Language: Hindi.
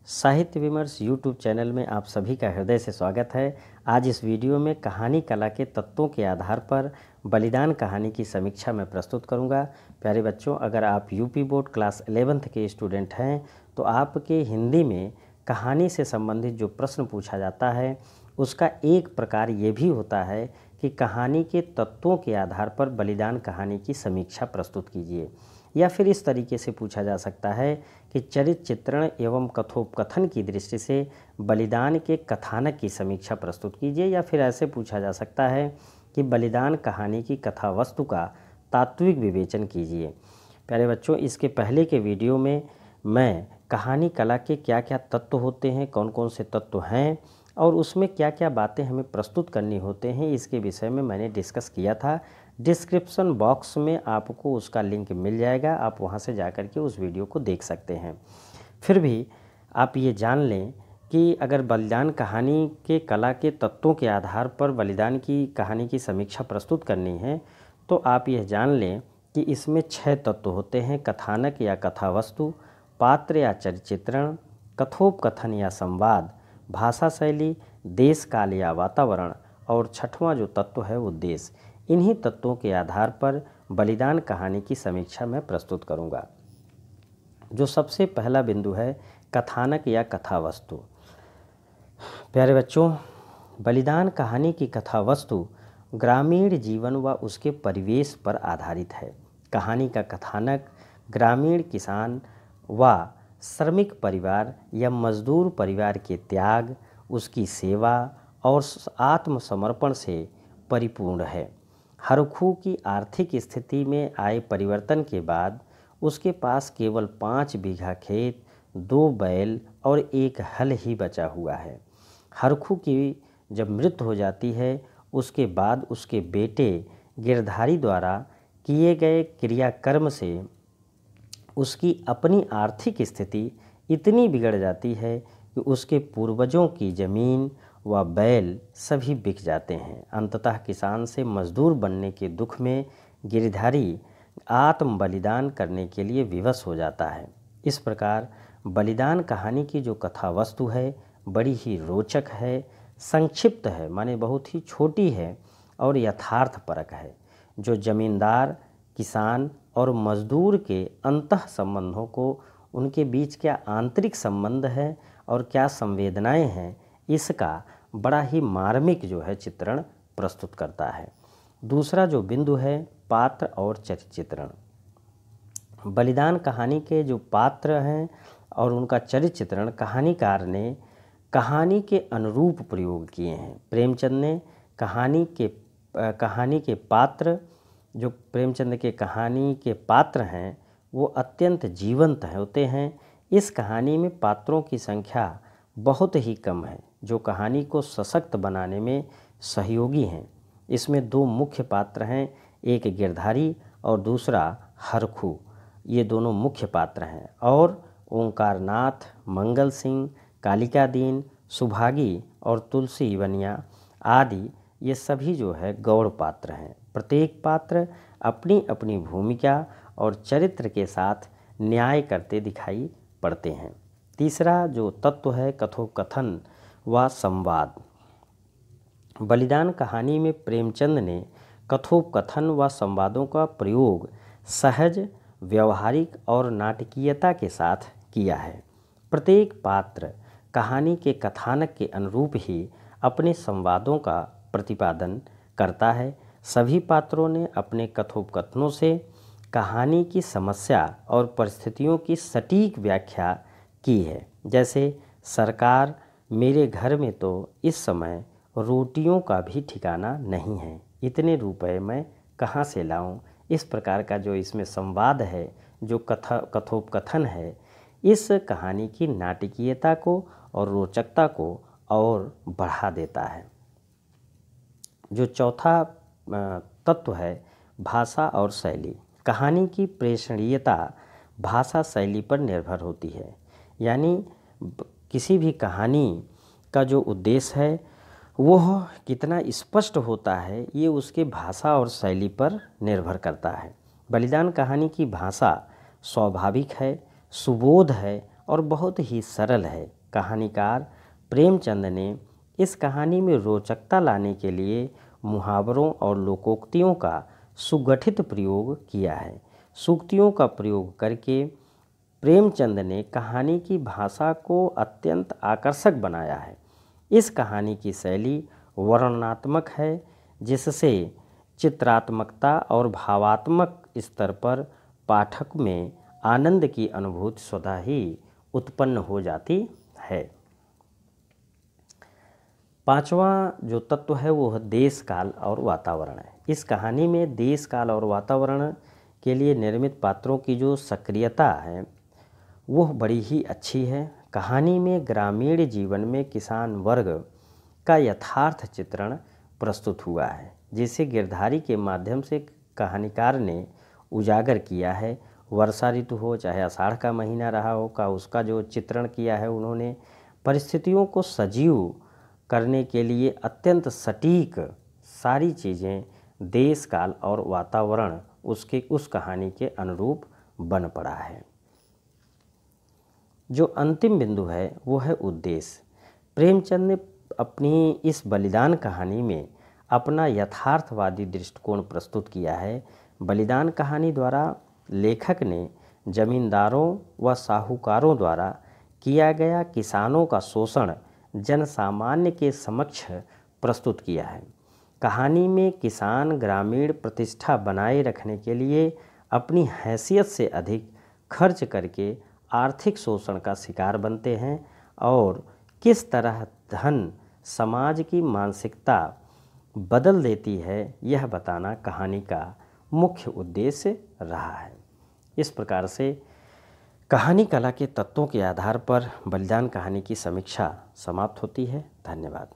साहित्य विमर्श यूट्यूब चैनल में आप सभी का हृदय से स्वागत है। आज इस वीडियो में कहानी कला के तत्वों के आधार पर बलिदान कहानी की समीक्षा मैं प्रस्तुत करूंगा। प्यारे बच्चों, अगर आप यूपी बोर्ड क्लास 11th के स्टूडेंट हैं तो आपके हिंदी में कहानी से संबंधित जो प्रश्न पूछा जाता है उसका एक प्रकार ये भी होता है कि कहानी के तत्वों के आधार पर बलिदान कहानी की समीक्षा प्रस्तुत कीजिए, या फिर इस तरीके से पूछा जा सकता है कि चरित्र चित्रण एवं कथोपकथन की दृष्टि से बलिदान के कथानक की समीक्षा प्रस्तुत कीजिए, या फिर ऐसे पूछा जा सकता है कि बलिदान कहानी की कथा वस्तु का तात्विक विवेचन कीजिए। प्यारे बच्चों, इसके पहले के वीडियो में मैं कहानी कला के क्या क्या तत्व होते हैं, कौन कौन से तत्व हैं और उसमें क्या क्या बातें हमें प्रस्तुत करनी होते हैं, इसके विषय में मैंने डिस्कस किया था। डिस्क्रिप्शन बॉक्स में आपको उसका लिंक मिल जाएगा, आप वहां से जाकर के उस वीडियो को देख सकते हैं। फिर भी आप ये जान लें कि अगर बलिदान कहानी के कला के तत्वों के आधार पर बलिदान की कहानी की समीक्षा प्रस्तुत करनी है तो आप यह जान लें कि इसमें 6 तत्व होते हैं: कथानक या कथा वस्तु, पात्र या चरित्र चित्रण, कथोपकथन या संवाद, भाषा शैली, देश काल या वातावरण और छठवां जो तत्व है वो देश। इन्हीं तत्वों के आधार पर बलिदान कहानी की समीक्षा मैं प्रस्तुत करूंगा। जो सबसे पहला बिंदु है कथानक या कथा वस्तु। प्यारे बच्चों, बलिदान कहानी की कथा वस्तु ग्रामीण जीवन व उसके परिवेश पर आधारित है। कहानी का कथानक ग्रामीण किसान व श्रमिक परिवार या मजदूर परिवार के त्याग, उसकी सेवा और आत्मसमर्पण से परिपूर्ण है। हरखू की आर्थिक स्थिति में आए परिवर्तन के बाद उसके पास केवल 5 बीघा खेत, 2 बैल और 1 हल ही बचा हुआ है। हरखू की जब मृत्यु हो जाती है उसके बाद उसके बेटे गिरधारी द्वारा किए गए क्रियाकर्म से उसकी अपनी आर्थिक स्थिति इतनी बिगड़ जाती है कि उसके पूर्वजों की ज़मीन व बैल सभी बिक जाते हैं। अंततः किसान से मजदूर बनने के दुख में गिरधारी आत्म बलिदान करने के लिए विवश हो जाता है। इस प्रकार बलिदान कहानी की जो कथा वस्तु है बड़ी ही रोचक है, संक्षिप्त है, माने बहुत ही छोटी है और यथार्थपरक है। जो जमींदार, किसान और मजदूर के अंतः संबंधों को, उनके बीच क्या आंतरिक संबंध है और क्या संवेदनाएं हैं, इसका बड़ा ही मार्मिक जो है चित्रण प्रस्तुत करता है। दूसरा जो बिंदु है पात्र और चरित्र चित्रण। बलिदान कहानी के जो पात्र हैं और उनका चरित्र चित्रण कहानीकार ने कहानी के अनुरूप प्रयोग किए हैं। प्रेमचंद ने कहानी के पात्र, जो प्रेमचंद के कहानी के पात्र हैं वो अत्यंत जीवंत होते हैं। इस कहानी में पात्रों की संख्या बहुत ही कम है जो कहानी को सशक्त बनाने में सहयोगी हैं। इसमें 2 मुख्य पात्र हैं, एक गिरधारी और दूसरा हरखू। ये दोनों मुख्य पात्र हैं और ओंकारनाथ, मंगल सिंह, कालिका दीन, सुभागी और तुलसी बनिया आदि ये सभी जो है गौड़ पात्र हैं। प्रत्येक पात्र अपनी अपनी भूमिका और चरित्र के साथ न्याय करते दिखाई पड़ते हैं। तीसरा जो तत्व है कथोपकथन व संवाद। बलिदान कहानी में प्रेमचंद ने कथोपकथन व संवादों का प्रयोग सहज, व्यवहारिक और नाटकीयता के साथ किया है। प्रत्येक पात्र कहानी के कथानक के अनुरूप ही अपने संवादों का प्रतिपादन करता है। सभी पात्रों ने अपने कथोपकथनों से कहानी की समस्या और परिस्थितियों की सटीक व्याख्या की है। जैसे, सरकार, मेरे घर में तो इस समय रोटियों का भी ठिकाना नहीं है, इतने रुपए मैं कहाँ से लाऊं। इस प्रकार का जो इसमें संवाद है, जो कथोपकथन है, इस कहानी की नाटकीयता को और रोचकता को और बढ़ा देता है। जो चौथा तत्व है भाषा और शैली। कहानी की प्रेषणीयता भाषा शैली पर निर्भर होती है, यानी किसी भी कहानी का जो उद्देश्य है वह कितना स्पष्ट होता है ये उसके भाषा और शैली पर निर्भर करता है। बलिदान कहानी की भाषा स्वाभाविक है, सुबोध है और बहुत ही सरल है। कहानीकार प्रेमचंद ने इस कहानी में रोचकता लाने के लिए मुहावरों और लोकोक्तियों का सुगठित प्रयोग किया है। सूक्तियों का प्रयोग करके प्रेमचंद ने कहानी की भाषा को अत्यंत आकर्षक बनाया है। इस कहानी की शैली वर्णनात्मक है, जिससे चित्रात्मकता और भावात्मक स्तर पर पाठक में आनंद की अनुभूति स्वतः ही उत्पन्न हो जाती है। पांचवा जो तत्व है वो है देश, काल और वातावरण है। इस कहानी में देश, काल और वातावरण के लिए निर्मित पात्रों की जो सक्रियता है वो बड़ी ही अच्छी है। कहानी में ग्रामीण जीवन में किसान वर्ग का यथार्थ चित्रण प्रस्तुत हुआ है, जिसे गिरधारी के माध्यम से कहानीकार ने उजागर किया है। वर्षा ऋतु हो चाहे आषाढ़ का महीना रहा हो का उसका जो चित्रण किया है उन्होंने, परिस्थितियों को सजीव करने के लिए अत्यंत सटीक सारी चीज़ें देश, काल और वातावरण उस कहानी के अनुरूप बन पड़ा है। जो अंतिम बिंदु है वो है उद्देश्य। प्रेमचंद ने अपनी इस बलिदान कहानी में अपना यथार्थवादी दृष्टिकोण प्रस्तुत किया है। बलिदान कहानी द्वारा लेखक ने जमींदारों व साहूकारों द्वारा किया गया किसानों का शोषण जनसामान्य के समक्ष प्रस्तुत किया है। कहानी में किसान ग्रामीण प्रतिष्ठा बनाए रखने के लिए अपनी हैसियत से अधिक खर्च करके आर्थिक शोषण का शिकार बनते हैं और किस तरह धन समाज की मानसिकता बदल देती है, यह बताना कहानी का मुख्य उद्देश्य रहा है। इस प्रकार से कहानी कला के तत्वों के आधार पर बलिदान कहानी की समीक्षा समाप्त होती है। धन्यवाद।